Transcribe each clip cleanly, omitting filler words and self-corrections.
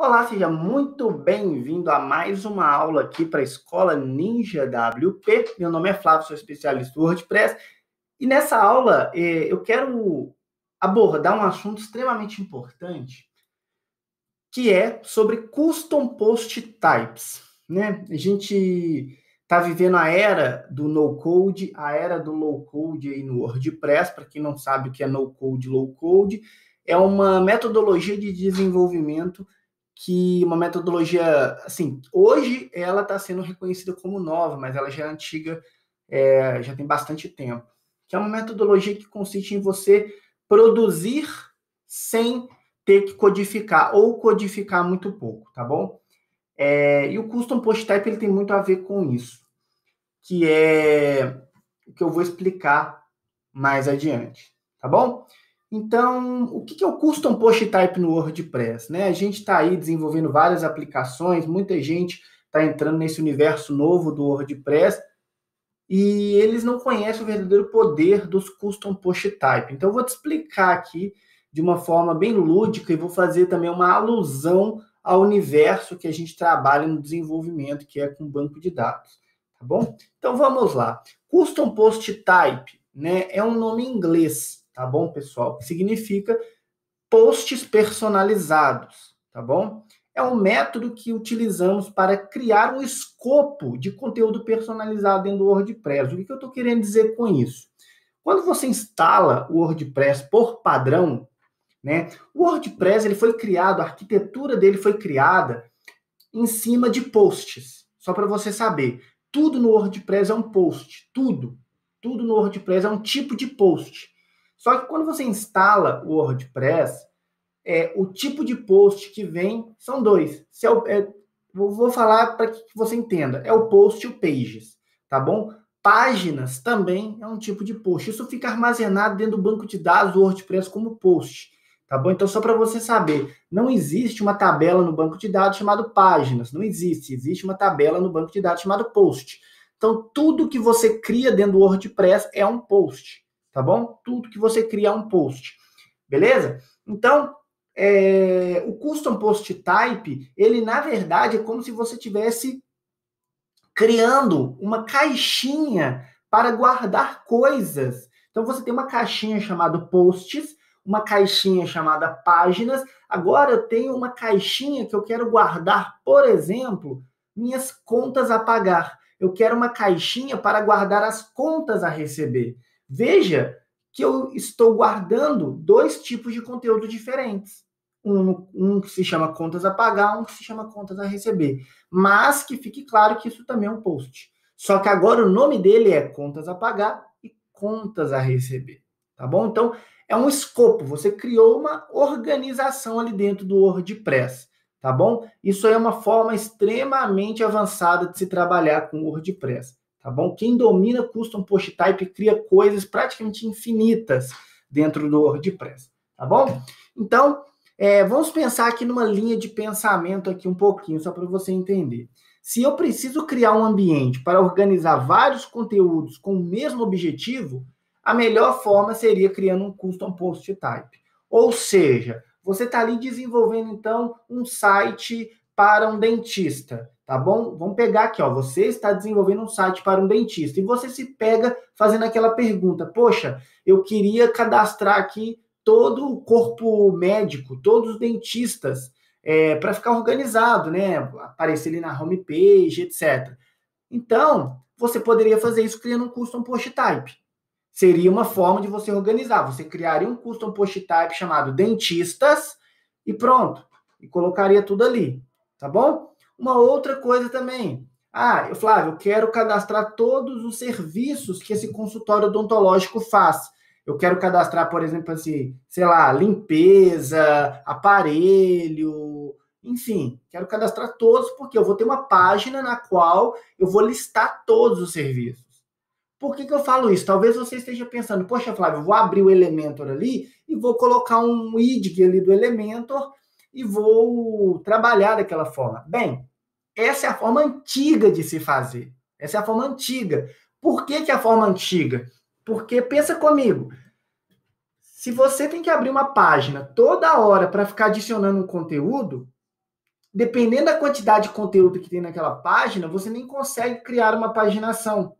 Olá, seja muito bem-vindo a mais uma aula aqui para a Escola Ninja WP. Meu nome é Flávio, sou especialista do WordPress. E nessa aula eu quero abordar um assunto extremamente importante, que é sobre Custom Post Types, né? A gente está vivendo a era do no-code, a era do low-code aí no WordPress. Para quem não sabe o que é no-code, low-code, é uma metodologia de desenvolvimento uma metodologia, assim, hoje ela está sendo reconhecida como nova, mas ela já é antiga, já tem bastante tempo. Que é uma metodologia que consiste em você produzir sem ter que codificar, ou codificar muito pouco, tá bom? E o Custom Post Type ele tem muito a ver com isso, que é o que eu vou explicar mais adiante, tá bom? Então, o que é o Custom Post Type no WordPress, né? A gente está aí desenvolvendo várias aplicações, muita gente está entrando nesse universo novo do WordPress e eles não conhecem o verdadeiro poder dos Custom Post Type. Então, eu vou te explicar aqui de uma forma bem lúdica e vou fazer também uma alusão ao universo que a gente trabalha no desenvolvimento, que é com banco de dados, tá bom? Então, vamos lá. Custom Post Type, né, é um nome em inglês, tá bom, pessoal? Que significa posts personalizados, tá bom? É um método que utilizamos para criar um escopo de conteúdo personalizado dentro do WordPress. O que eu estou querendo dizer com isso? Quando você instala o WordPress por padrão, né? O WordPress ele foi criado, a arquitetura dele foi criada em cima de posts. Só para você saber, tudo no WordPress é um post, tudo. Tudo no WordPress é um tipo de post. Só que quando você instala o WordPress, o tipo de post que vem são dois. Vou falar para que você entenda. É o post e o pages, tá bom? Páginas também é um tipo de post. Isso fica armazenado dentro do banco de dados do WordPress como post, tá bom? Então, só para você saber, não existe uma tabela no banco de dados chamado páginas. Não existe. Existe uma tabela no banco de dados chamado post. Então, tudo que você cria dentro do WordPress é um post, tá bom? Tudo que você cria é um post. Beleza? Então, o Custom Post Type, ele na verdade é como se você tivesse criando uma caixinha para guardar coisas. Então você tem uma caixinha chamada posts, uma caixinha chamada páginas. Agora eu tenho uma caixinha que eu quero guardar, por exemplo, minhas contas a pagar. Eu quero uma caixinha para guardar as contas a receber. Veja que eu estou guardando dois tipos de conteúdo diferentes. Um que se chama contas a pagar, um que se chama contas a receber. Mas que fique claro que isso também é um post. Só que agora o nome dele é contas a pagar e contas a receber. Tá bom? Então, é um escopo. Você criou uma organização ali dentro do WordPress. Tá bom? Isso aí é uma forma extremamente avançada de se trabalhar com o WordPress. Tá bom? Quem domina Custom Post Type cria coisas praticamente infinitas dentro do WordPress. Tá bom? Então, vamos pensar aqui numa linha de pensamento aqui um pouquinho, só para você entender. Se eu preciso criar um ambiente para organizar vários conteúdos com o mesmo objetivo, a melhor forma seria criando um Custom Post Type. Ou seja, você está ali desenvolvendo, então, um site para um dentista, tá bom? Vamos pegar aqui, ó, você está desenvolvendo um site para um dentista e você se pega fazendo aquela pergunta, poxa, eu queria cadastrar aqui todo o corpo médico, todos os dentistas, para ficar organizado, né? Aparecer ali na homepage, etc. Então, você poderia fazer isso criando um custom post type. Seria uma forma de você organizar. Você criaria um custom post type chamado dentistas e pronto. E colocaria tudo ali, tá bom? Uma outra coisa também. Flávio, eu quero cadastrar todos os serviços que esse consultório odontológico faz. Eu quero cadastrar, por exemplo, assim, sei lá, limpeza, aparelho, enfim, quero cadastrar todos porque eu vou ter uma página na qual eu vou listar todos os serviços. Por que eu falo isso? Talvez você esteja pensando, poxa, Flávio, eu vou abrir o Elementor ali e vou colocar um IDG ali do Elementor e vou trabalhar daquela forma. Bem, essa é a forma antiga de se fazer. Essa é a forma antiga. Por que é a forma antiga? Porque, pensa comigo, se você tem que abrir uma página toda hora para ficar adicionando um conteúdo, dependendo da quantidade de conteúdo que tem naquela página, você nem consegue criar uma paginação.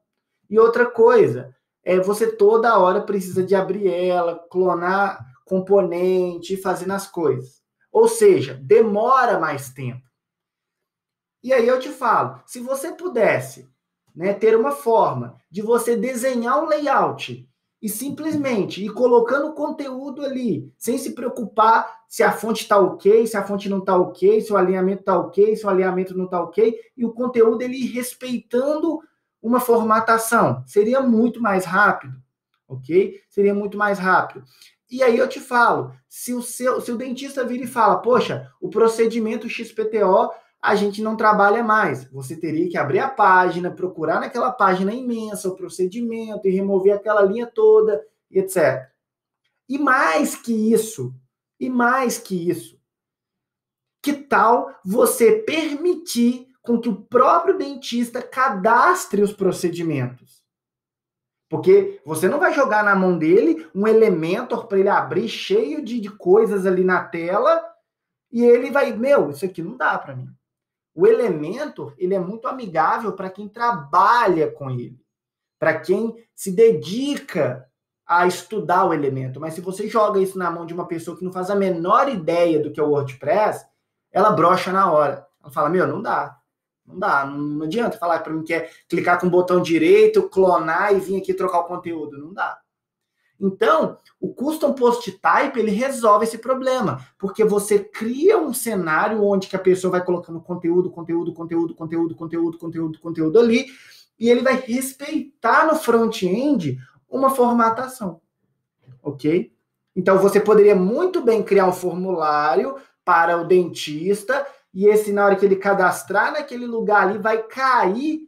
E outra coisa, você toda hora precisa de abrir ela, clonar componente, fazendo as coisas. Ou seja, demora mais tempo. E aí eu te falo, se você pudesse, né, ter uma forma de você desenhar um layout e simplesmente ir colocando conteúdo ali, sem se preocupar se a fonte está ok, se a fonte não está ok, se o alinhamento está ok, se o alinhamento não está ok, e o conteúdo ele ir respeitando uma formatação, seria muito mais rápido, ok? Seria muito mais rápido. E aí eu te falo, se o dentista vira e fala, poxa, o procedimento XPTO a gente não trabalha mais. Você teria que abrir a página, procurar naquela página imensa o procedimento e remover aquela linha toda, etc. E mais que isso, que tal você permitir com que o próprio dentista cadastre os procedimentos? Porque você não vai jogar na mão dele um Elementor para ele abrir cheio de coisas ali na tela e ele vai, isso aqui não dá para mim. O Elementor, ele é muito amigável para quem trabalha com ele, para quem se dedica a estudar o Elementor. Mas se você joga isso na mão de uma pessoa que não faz a menor ideia do que é o WordPress, ela brocha na hora. Ela fala, não dá. Não adianta falar para mim que é clicar com o botão direito, clonar e vir aqui trocar o conteúdo. Não dá. Então, o Custom Post Type, ele resolve esse problema, porque você cria um cenário onde que a pessoa vai colocando conteúdo ali, e ele vai respeitar no front-end uma formatação, ok? Então, você poderia muito bem criar um formulário para o dentista, e esse, na hora que ele cadastrar naquele lugar ali, vai cair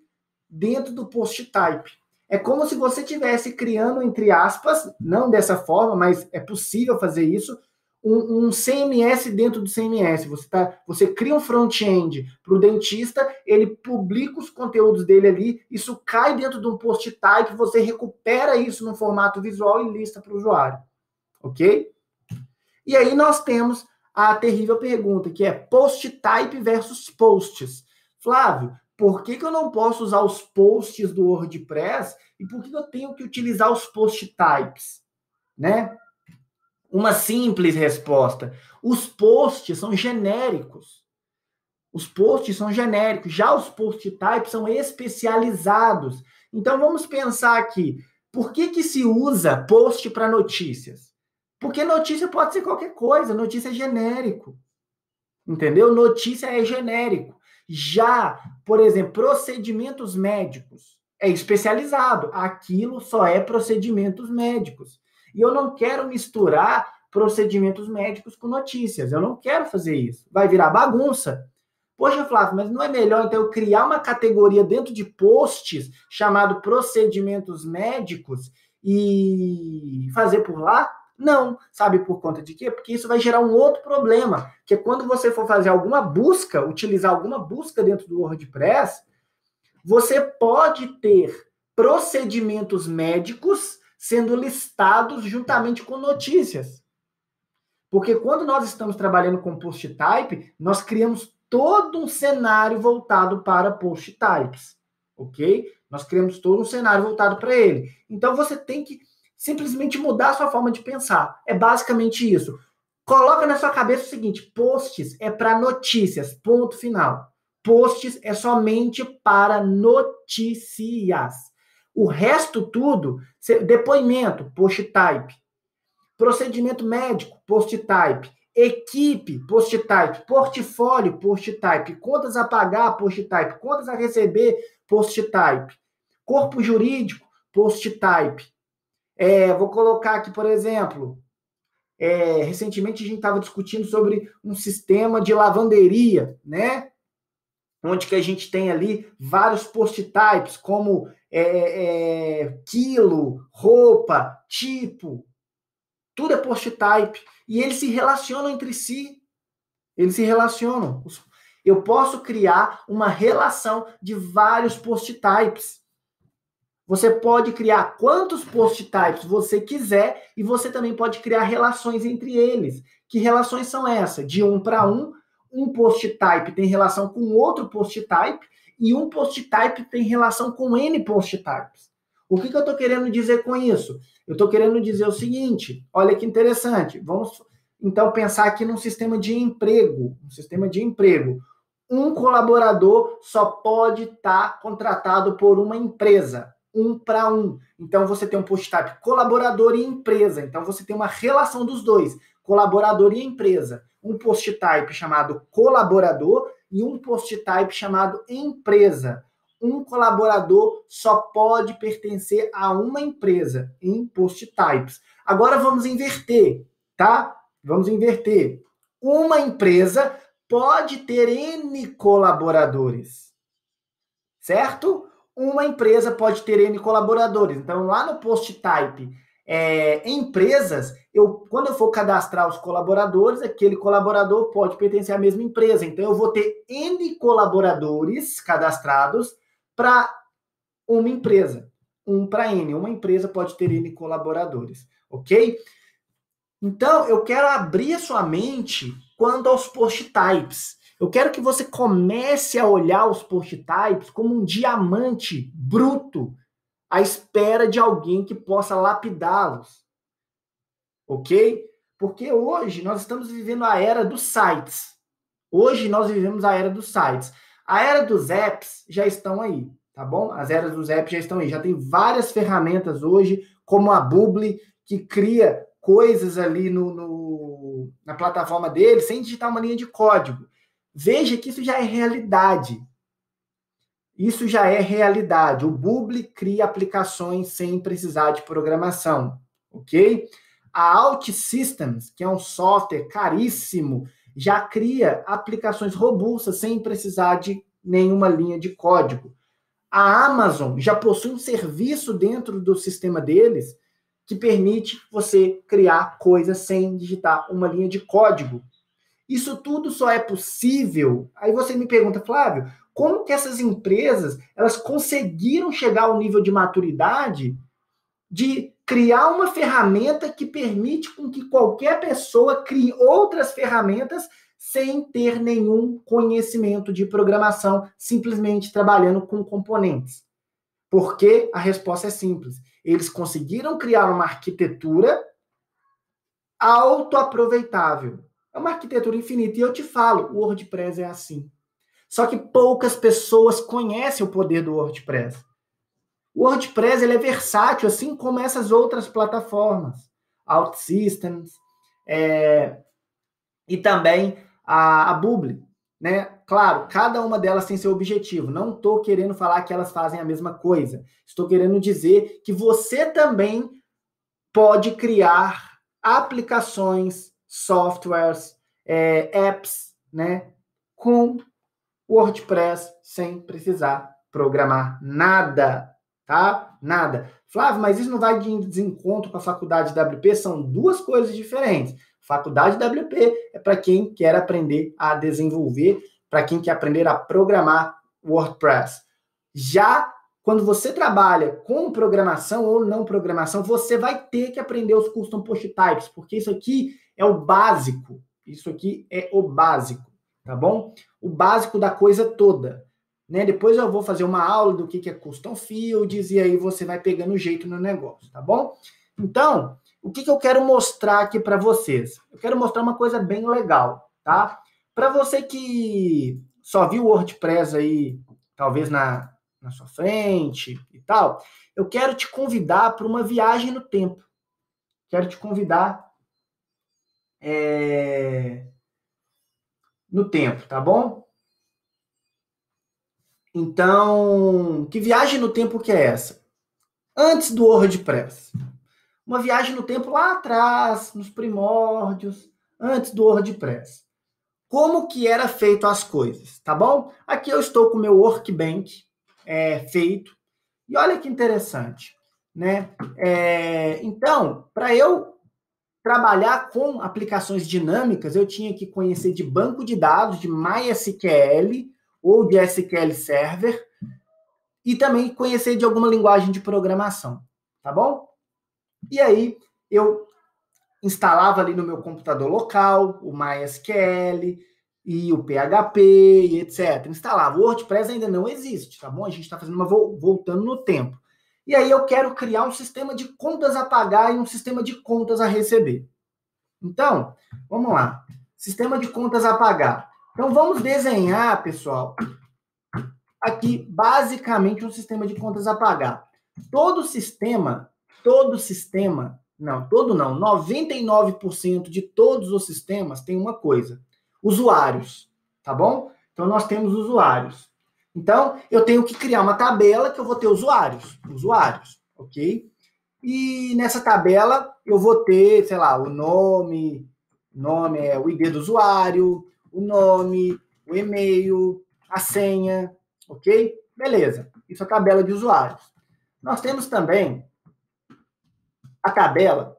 dentro do Post Type. É como se você estivesse criando, entre aspas, não dessa forma, mas é possível fazer isso, um CMS dentro do CMS. Você cria um front-end para o dentista, ele publica os conteúdos dele ali, isso cai dentro de um post type, você recupera isso no formato visual e lista para o usuário. Ok? E aí nós temos a terrível pergunta, que é post type versus posts. Flávio, por que eu não posso usar os posts do WordPress e por que eu tenho que utilizar os post types? Né? Uma simples resposta. Os posts são genéricos. Já os post types são especializados. Então vamos pensar aqui. Por que se usa post para notícias? Porque notícia pode ser qualquer coisa, notícia é genérico. Entendeu? Notícia é genérico. Já, por exemplo, procedimentos médicos é especializado. Aquilo só é procedimentos médicos. E eu não quero misturar procedimentos médicos com notícias. Eu não quero fazer isso. Vai virar bagunça. Poxa, Flávio, mas não é melhor então eu criar uma categoria dentro de posts chamado procedimentos médicos e fazer por lá? Não. Sabe por conta de quê? Porque isso vai gerar um outro problema, que é quando você for fazer alguma busca, utilizar alguma busca dentro do WordPress, você pode ter procedimentos médicos sendo listados juntamente com notícias. Porque quando nós estamos trabalhando com post type, nós criamos todo um cenário voltado para post types, ok? Nós criamos todo um cenário voltado para ele. Então você tem que simplesmente mudar a sua forma de pensar. É basicamente isso. Coloca na sua cabeça o seguinte: posts é para notícias, ponto final. Posts é somente para notícias. O resto tudo, depoimento, post type. Procedimento médico, post type. Equipe, post type. Portfólio, post type. Contas a pagar, post type. Contas a receber, post type. Corpo jurídico, post type. Vou colocar aqui, por exemplo, recentemente a gente estava discutindo sobre um sistema de lavanderia, né? Onde que a gente tem ali vários post types, como quilo, roupa, tipo. Tudo é post type. E eles se relacionam entre si. Eles se relacionam. Eu posso criar uma relação de vários post types. Você pode criar quantos post types você quiser e você também pode criar relações entre eles. Que relações são essas? De 1 para 1, um post type tem relação com outro post type e um post type tem relação com N post types. O que eu estou querendo dizer com isso? Eu estou querendo dizer o seguinte, olha que interessante, vamos então pensar aqui num sistema de emprego. Um colaborador só pode estar contratado por uma empresa, 1 para 1. Então, você tem um post type colaborador e empresa. Então, você tem uma relação dos dois, colaborador e empresa. Um post type chamado colaborador e um post type chamado empresa. Um colaborador só pode pertencer a uma empresa em post types. Agora, vamos inverter, tá? Vamos inverter. Uma empresa pode ter N colaboradores, certo? Uma empresa pode ter N colaboradores. Então, lá no post type empresas, quando eu for cadastrar os colaboradores, aquele colaborador pode pertencer à mesma empresa. Então, eu vou ter N colaboradores cadastrados para uma empresa. 1 para N. Uma empresa pode ter N colaboradores, ok? Então, eu quero abrir a sua mente quanto aos post types. Eu quero que você comece a olhar os post types como um diamante bruto, à espera de alguém que possa lapidá-los. Ok? Porque hoje nós estamos vivendo a era dos sites. Hoje nós vivemos a era dos sites. A era dos apps já estão aí, tá bom? As eras dos apps já estão aí. Já tem várias ferramentas hoje, como a Bubble, que cria coisas ali na plataforma dele sem digitar uma linha de código. Veja que isso já é realidade. Isso já é realidade. O Bubble cria aplicações sem precisar de programação, ok? A OutSystems, que é um software caríssimo, já cria aplicações robustas sem precisar de nenhuma linha de código. A Amazon já possui um serviço dentro do sistema deles que permite você criar coisas sem digitar uma linha de código. Isso tudo só é possível. Aí você me pergunta, Flávio, como que essas empresas elas conseguiram chegar ao nível de maturidade de criar uma ferramenta que permite com que qualquer pessoa crie outras ferramentas sem ter nenhum conhecimento de programação, simplesmente trabalhando com componentes? Porque a resposta é simples. Eles conseguiram criar uma arquitetura autoaproveitável. É uma arquitetura infinita. E eu te falo, o WordPress é assim. Só que poucas pessoas conhecem o poder do WordPress. O WordPress ele é versátil, assim como essas outras plataformas. OutSystems, e também a Bubble, né? Claro, cada uma delas tem seu objetivo. Não estou querendo falar que elas fazem a mesma coisa. Estou querendo dizer que você também pode criar aplicações, softwares, apps, né? Com WordPress sem precisar programar nada, tá? Nada. Flávio, mas isso não vai de desencontro com a faculdade WP? São duas coisas diferentes. Faculdade WP é para quem quer aprender a desenvolver, para quem quer aprender a programar WordPress. Já quando você trabalha com programação ou não programação, você vai ter que aprender os custom post types, porque isso aqui é o básico. Isso aqui é o básico, tá bom? O básico da coisa toda. Né? Depois eu vou fazer uma aula do que é custom fields e aí você vai pegando o jeito no negócio, tá bom? Então, o que eu quero mostrar aqui para vocês? Eu quero mostrar uma coisa bem legal, tá? Para você que só viu o WordPress aí, talvez na sua frente e tal, eu quero te convidar para uma viagem no tempo. Quero te convidar no tempo, tá bom? Então, que viagem no tempo que é essa? Antes do WordPress. Uma viagem no tempo lá atrás, nos primórdios, antes do WordPress. Como que era feito as coisas, tá bom? Aqui eu estou com o meu Workbench feito. E olha que interessante, né? Então, para eu trabalhar com aplicações dinâmicas, eu tinha que conhecer de banco de dados, de MySQL ou de SQL Server, e também conhecer de alguma linguagem de programação, tá bom? E aí, eu instalava ali no meu computador local o MySQL, e o PHP, e etc. Instalava. O WordPress ainda não existe, tá bom? A gente está fazendo voltando no tempo. E aí eu quero criar um sistema de contas a pagar e um sistema de contas a receber. Então, vamos lá. Sistema de contas a pagar. Então, vamos desenhar, pessoal, aqui, basicamente, um sistema de contas a pagar. Todo sistema, não, 99% de todos os sistemas tem uma coisa, usuários, tá bom? Então, nós temos usuários. Então, eu tenho que criar uma tabela que eu vou ter usuários, ok? E nessa tabela eu vou ter, sei lá, o nome é o ID do usuário, o nome, o e-mail, a senha, ok? Beleza, isso é a tabela de usuários. Nós temos também a tabela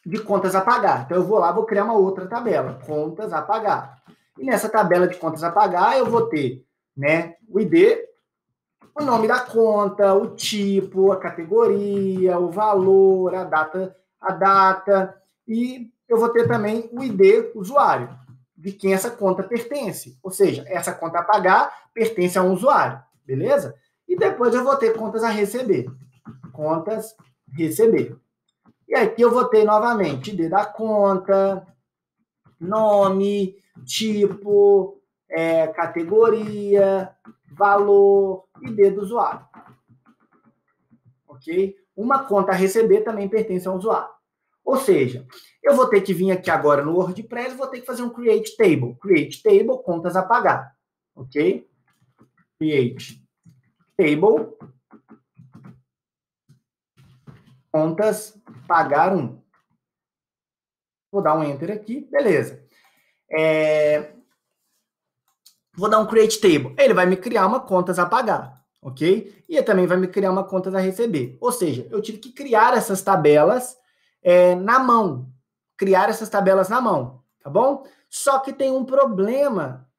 de contas a pagar. Então eu vou lá, vou criar uma outra tabela, contas a pagar. E nessa tabela de contas a pagar eu vou ter, né, o ID, o nome da conta, o tipo, a categoria, o valor, a data, e eu vou ter também o ID usuário, de quem essa conta pertence. Ou seja, essa conta a pagar pertence a um usuário, beleza? E depois eu vou ter contas a receber. Contas receber. E aqui eu vou ter novamente ID da conta, nome, tipo, categoria, valor, ID do usuário. Ok? Uma conta a receber também pertence ao usuário. Ou seja, eu vou ter que vir aqui agora no WordPress e vou ter que fazer um create table. Create table, contas a pagar. Ok? Create table, contas pagar 1. Vou dar um enter aqui, beleza. Vou dar um create table. Ele vai me criar uma contas a pagar, ok? E ele também vai me criar uma contas a receber. Ou seja, eu tive que criar essas tabelas na mão. Criar essas tabelas na mão, tá bom? Só que tem um problema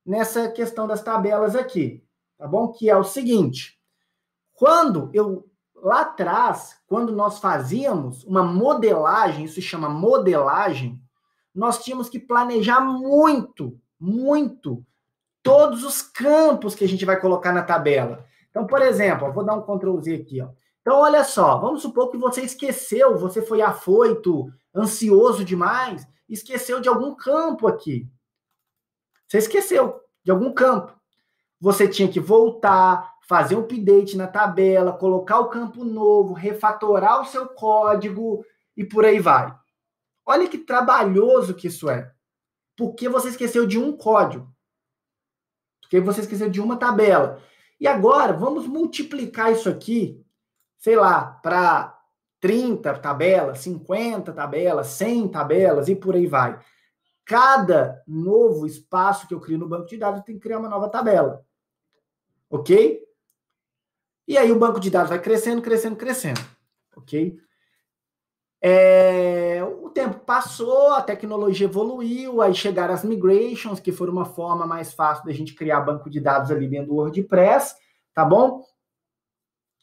nessa questão das tabelas aqui, tá bom? Que é o seguinte, lá atrás, quando nós fazíamos uma modelagem, isso se chama modelagem, nós tínhamos que planejar muito todos os campos que a gente vai colocar na tabela. Então, por exemplo, vou dar um Ctrl Z aqui, ó. Então, olha só, vamos supor que você esqueceu, você foi afoito, ansioso demais, esqueceu de algum campo aqui. Você esqueceu de algum campo. Você tinha que voltar, fazer um update na tabela, colocar o campo novo, refatorar o seu código e por aí vai. Olha que trabalhoso que isso é. Porque você esqueceu de um código. Porque você esqueceu de uma tabela. E agora, vamos multiplicar isso aqui, sei lá, para 30 tabelas, 50 tabelas, 100 tabelas e por aí vai. Cada novo espaço que eu crio no banco de dados, eu tenho que criar uma nova tabela. Ok? E aí o banco de dados vai crescendo, ok? O tempo passou, a tecnologia evoluiu, aí chegaram as migrations, que foram uma forma mais fácil da gente criar banco de dados ali dentro do WordPress, tá bom?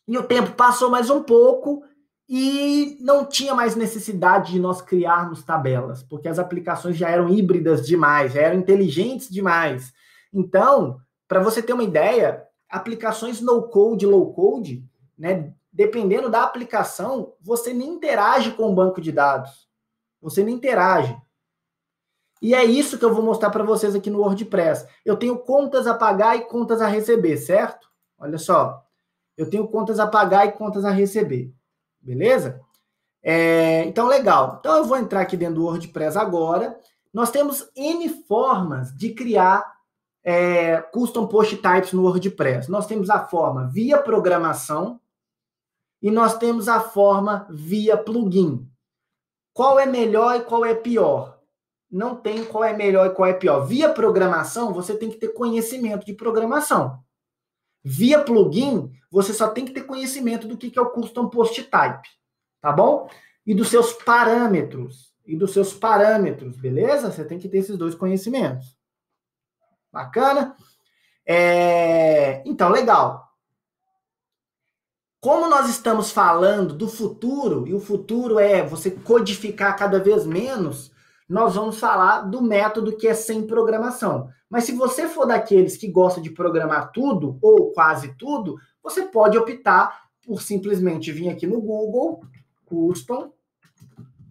E o tempo passou mais um pouco e não tinha mais necessidade de nós criarmos tabelas, porque as aplicações já eram híbridas demais, já eram inteligentes demais. Então, para você ter uma ideia, aplicações no-code, low-code, né, dependendo da aplicação, você nem interage com o banco de dados. Você nem interage. E é isso que eu vou mostrar para vocês aqui no WordPress. Eu tenho contas a pagar e contas a receber, certo? Olha só. Eu tenho contas a pagar e contas a receber. Beleza? Então, legal. Então, eu vou entrar aqui dentro do WordPress agora. Nós temos N formas de criar custom post types no WordPress. Nós temos a forma via programação e nós temos a forma via plugin. Qual é melhor e qual é pior? Não tem qual é melhor e qual é pior. Via programação, você tem que ter conhecimento de programação. Via plugin, você só tem que ter conhecimento do que é o custom post type, tá bom? E dos seus parâmetros. Beleza? Você tem que ter esses dois conhecimentos. Bacana? Então, legal. Como nós estamos falando do futuro, e o futuro é você codificar cada vez menos, nós vamos falar do método que é sem programação. Mas se você for daqueles que gosta de programar tudo, ou quase tudo, você pode optar por simplesmente vir aqui no Google, Custom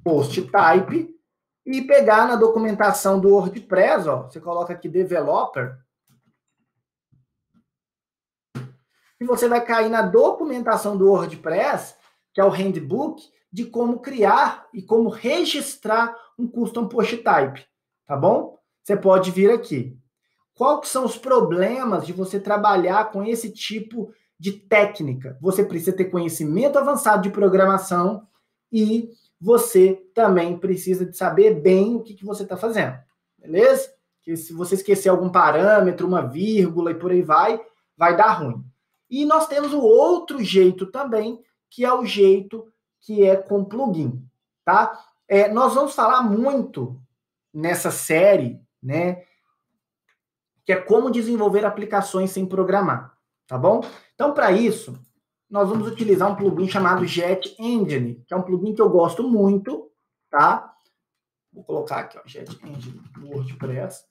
Post Type, e pegar na documentação do WordPress, ó, você coloca aqui Developer, e você vai cair na documentação do WordPress, que é o handbook, de como criar e como registrar um Custom Post Type, tá bom? Você pode vir aqui. Quais são os problemas de você trabalhar com esse tipo de técnica? Você precisa ter conhecimento avançado de programação e você também precisa de saber bem o que você está fazendo, beleza? Porque se você esquecer algum parâmetro, uma vírgula e por aí vai dar ruim. E nós temos o outro jeito também, que é o jeito que é com plugin, tá? Nós vamos falar muito nessa série, né? Que é como desenvolver aplicações sem programar, tá bom? Então, para isso, nós vamos utilizar um plugin chamado Jet Engine, que é um plugin que eu gosto muito, tá? Vou colocar aqui, ó, Jet Engine no WordPress,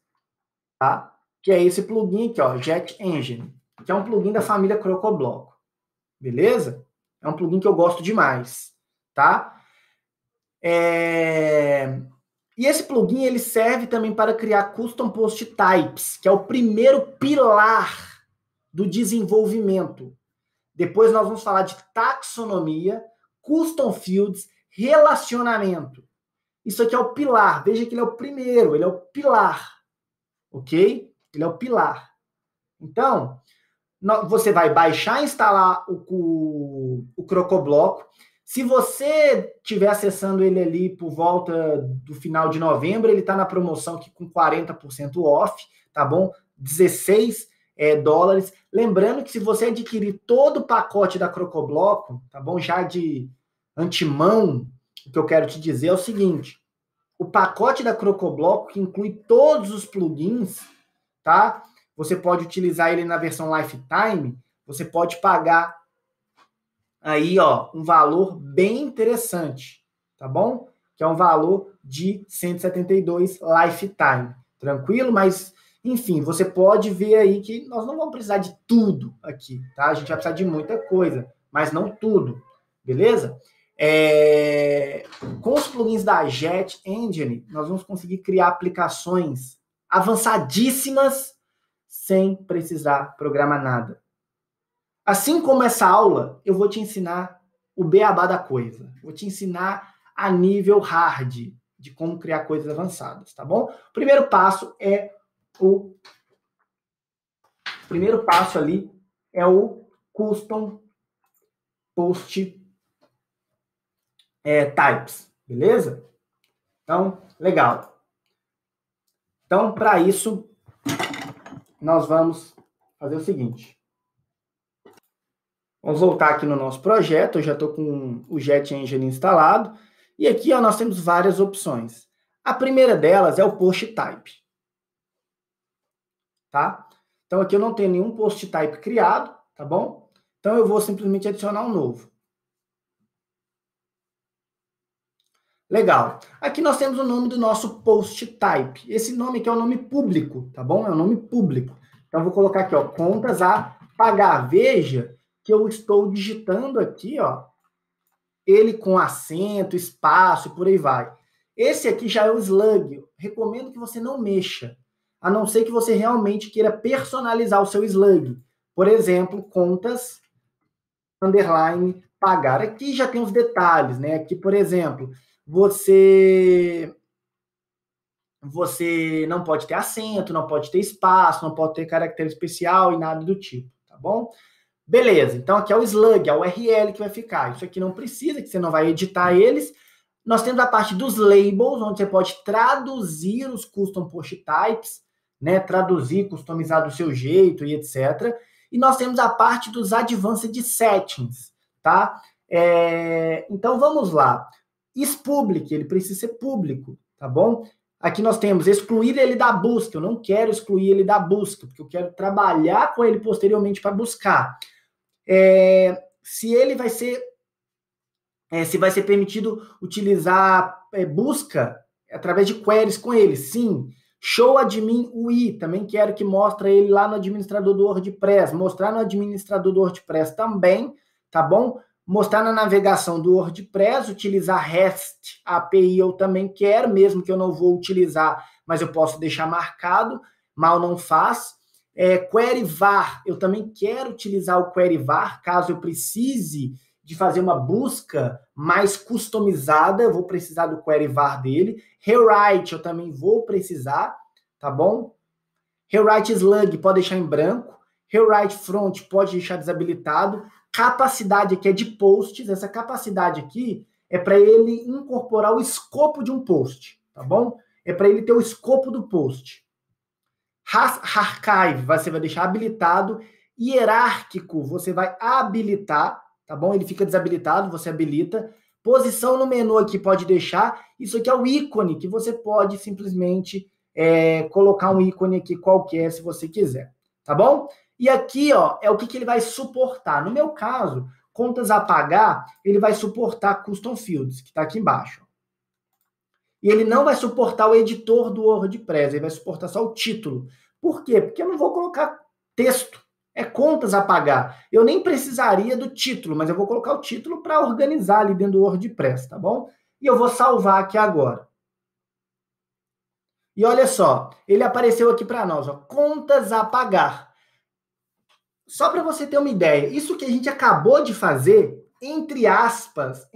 tá? Que é esse plugin aqui, ó, Jet Engine, que é um plugin da família Crocobloco, beleza? É um plugin que eu gosto demais, tá? E esse plugin ele serve também para criar custom post types, que é o primeiro pilar do desenvolvimento. Depois nós vamos falar de taxonomia, custom fields, relacionamento. Isso aqui é o pilar. Veja que ele é o primeiro, ele é o pilar. Ok? Ele é o pilar. Então, você vai baixar e instalar o Crocobloco. Se você estiver acessando ele ali por volta do final de novembro, ele está na promoção aqui com 40% off, tá bom? 16 dólares. Lembrando que se você adquirir todo o pacote da Crocobloco, tá bom? Já de antemão, o que eu quero te dizer é o seguinte: o pacote da Crocobloco, que inclui todos os plugins, tá? Você pode utilizar ele na versão Lifetime, você pode pagar aí, ó, um valor bem interessante, tá bom? Que é um valor de 172 Lifetime. Tranquilo? Mas, enfim, você pode ver aí que nós não vamos precisar de tudo aqui, tá? A gente vai precisar de muita coisa, mas não tudo, beleza? Com os plugins da Jet Engine, nós vamos conseguir criar aplicações avançadíssimas sem precisar programar nada. Assim como essa aula, eu vou te ensinar o beabá da coisa. Vou te ensinar a nível hard de como criar coisas avançadas, tá bom? O primeiro passo ali é o Custom Post Types, beleza? Então, legal. Então, para isso, nós vamos fazer o seguinte. Vamos voltar aqui no nosso projeto, eu já estou com o Jet Engine instalado, e aqui ó, nós temos várias opções. A primeira delas é o Post Type. Tá? Então aqui eu não tenho nenhum Post Type criado, tá bom? Então eu vou simplesmente adicionar um novo. Legal. Aqui nós temos o nome do nosso Post Type. Esse nome aqui é o nome público, tá bom? É um nome público. Então eu vou colocar aqui, ó, contas a pagar. Veja que eu estou digitando aqui, ó, ele com acento, espaço e por aí vai. Esse aqui já é o slug. Eu recomendo que você não mexa, a não ser que você realmente queira personalizar o seu slug. Por exemplo, contas, underline, pagar. Aqui já tem os detalhes, né? Aqui, por exemplo, você não pode ter acento, não pode ter espaço, não pode ter caractere especial e nada do tipo, tá bom? Beleza, então aqui é o slug, é o URL que vai ficar. Isso aqui não precisa, que você não vai editar eles. Nós temos a parte dos labels, onde você pode traduzir os custom post types, né? Traduzir, customizar do seu jeito e etc. E nós temos a parte dos advanced settings, tá? Então vamos lá. Ispublic, ele precisa ser público, tá bom? Aqui nós temos excluir ele da busca. Eu não quero excluir ele da busca, porque eu quero trabalhar com ele posteriormente para buscar. Se vai ser permitido utilizar busca através de queries com ele, sim. Show admin UI, também quero que mostre ele lá no administrador do WordPress, mostrar no administrador do WordPress também, tá bom? Mostrar na navegação do WordPress, utilizar REST API eu também quero, mesmo que eu não vou utilizar, mas eu posso deixar marcado, mal não faz. Query var, eu também quero utilizar o query var, caso eu precise de fazer uma busca mais customizada, eu vou precisar do query var dele. Rewrite eu também vou precisar, tá bom? Rewrite slug pode deixar em branco. Rewrite front pode deixar desabilitado. Capacidade aqui é de posts. Essa capacidade aqui é para ele incorporar o escopo de um post, tá bom? É para ele ter o escopo do post. Archive você vai deixar habilitado. Hierárquico você vai habilitar, tá bom? Ele fica desabilitado, você habilita. Posição no menu aqui pode deixar. Isso aqui é o ícone, que você pode simplesmente colocar um ícone aqui qualquer, se você quiser, tá bom? E aqui, ó, é o que ele vai suportar. No meu caso, contas a pagar, ele vai suportar custom fields, que está aqui embaixo. E ele não vai suportar o editor do WordPress, ele vai suportar só o título. Por quê? Porque eu não vou colocar texto. É contas a pagar. Eu nem precisaria do título, mas eu vou colocar o título para organizar ali dentro do WordPress, tá bom? E eu vou salvar aqui agora. E olha só, ele apareceu aqui para nós, ó, contas a pagar. Só para você ter uma ideia, isso que a gente acabou de fazer, entre aspas,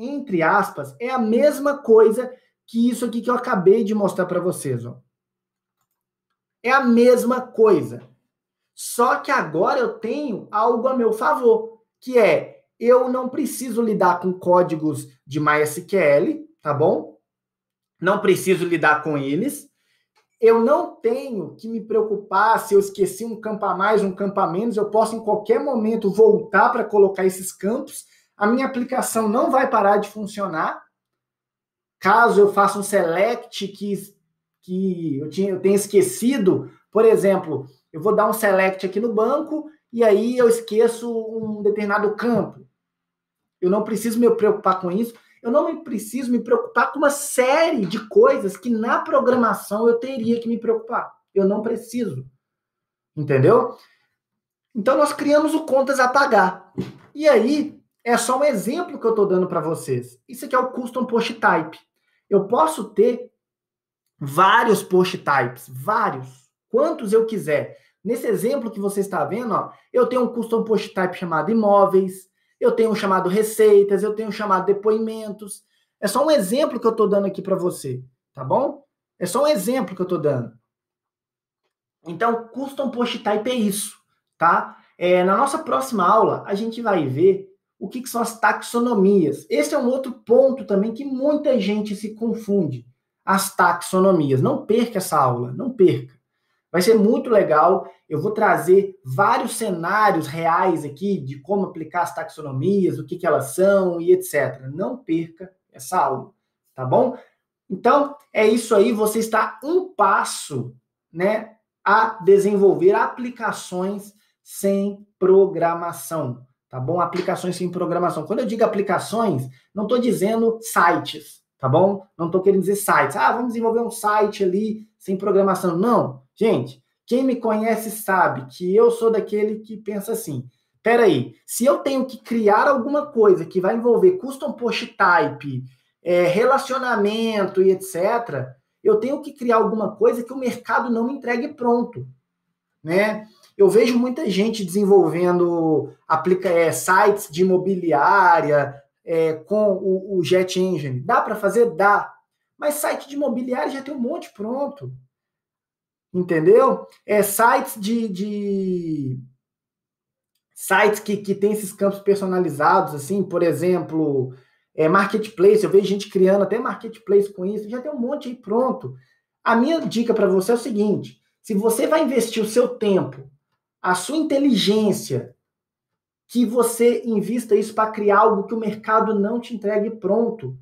é a mesma coisa que isso aqui que eu acabei de mostrar para vocês, ó. É a mesma coisa. Só que agora eu tenho algo a meu favor, que é eu não preciso lidar com códigos de MySQL, tá bom? Não preciso lidar com eles. Eu não tenho que me preocupar se eu esqueci um campo a mais, um campo a menos. Eu posso, em qualquer momento, voltar para colocar esses campos. A minha aplicação não vai parar de funcionar. Caso eu faça um select que eu tenha esquecido, por exemplo, eu vou dar um select aqui no banco e aí eu esqueço um determinado campo. Eu não preciso me preocupar com isso. Eu não preciso me preocupar com uma série de coisas que na programação eu teria que me preocupar. Eu não preciso. Entendeu? Então nós criamos o contas a pagar. E aí é só um exemplo que eu estou dando para vocês. Isso aqui é o Custom Post Type. Eu posso ter vários post types, vários, quantos eu quiser. Nesse exemplo que você está vendo, ó, eu tenho um custom post type chamado imóveis, eu tenho um chamado receitas, eu tenho um chamado depoimentos. É só um exemplo que eu estou dando aqui para você, tá bom? É só um exemplo que eu estou dando. Então, custom post type é isso, tá? Na nossa próxima aula, a gente vai ver o que são as taxonomias. Esse é um outro ponto também que muita gente se confunde. As taxonomias. Não perca essa aula, não perca. Vai ser muito legal. Eu vou trazer vários cenários reais aqui de como aplicar as taxonomias, o que elas são e etc. Não perca essa aula, tá bom? Então, é isso aí. Você está um passo, né, a desenvolver aplicações sem programação, tá bom? Aplicações sem programação. Quando eu digo aplicações, não estou dizendo sites, tá bom? Não estou querendo dizer sites. Ah, vamos desenvolver um site ali sem programação. Não, gente, quem me conhece sabe que eu sou daquele que pensa assim, peraí, se eu tenho que criar alguma coisa que vai envolver custom post type, relacionamento e etc., eu tenho que criar alguma coisa que o mercado não me entregue pronto, né? Eu vejo muita gente desenvolvendo sites de imobiliária com o Jet Engine. Dá para fazer? Dá. Mas site de imobiliária já tem um monte pronto. Entendeu? Sites sites que tem esses campos personalizados, assim, por exemplo, marketplace. Eu vejo gente criando até marketplace com isso. Já tem um monte aí pronto. A minha dica para você é o seguinte: se você vai investir o seu tempo, a sua inteligência, que você invista isso para criar algo que o mercado não te entregue pronto.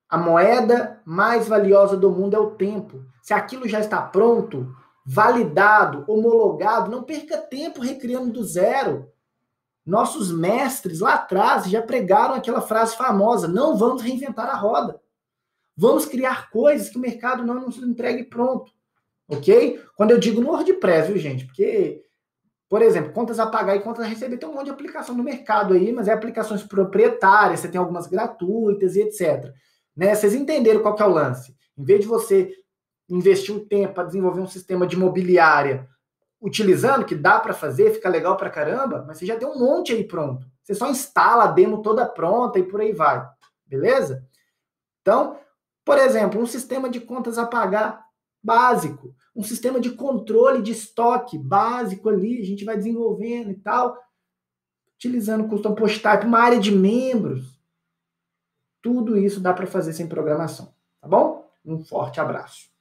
A moeda mais valiosa do mundo é o tempo. Se aquilo já está pronto, validado, homologado, não perca tempo recriando do zero. Nossos mestres lá atrás já pregaram aquela frase famosa: não vamos reinventar a roda. Vamos criar coisas que o mercado não nos entregue pronto, ok? Quando eu digo no WordPress, viu, gente? Porque, por exemplo, contas a pagar e contas a receber, tem um monte de aplicação no mercado aí, mas é aplicações proprietárias, você tem algumas gratuitas e etc. Né? Vocês entenderam qual que é o lance? Em vez de você investir um tempo para desenvolver um sistema de imobiliária utilizando, que dá para fazer, fica legal para caramba, mas você já tem um monte aí pronto. Você só instala a demo toda pronta e por aí vai. Beleza? Então, por exemplo, um sistema de contas a pagar básico, um sistema de controle de estoque básico ali, a gente vai desenvolvendo e tal, utilizando custom post type, uma área de membros. Tudo isso dá para fazer sem programação, tá bom? Um forte abraço.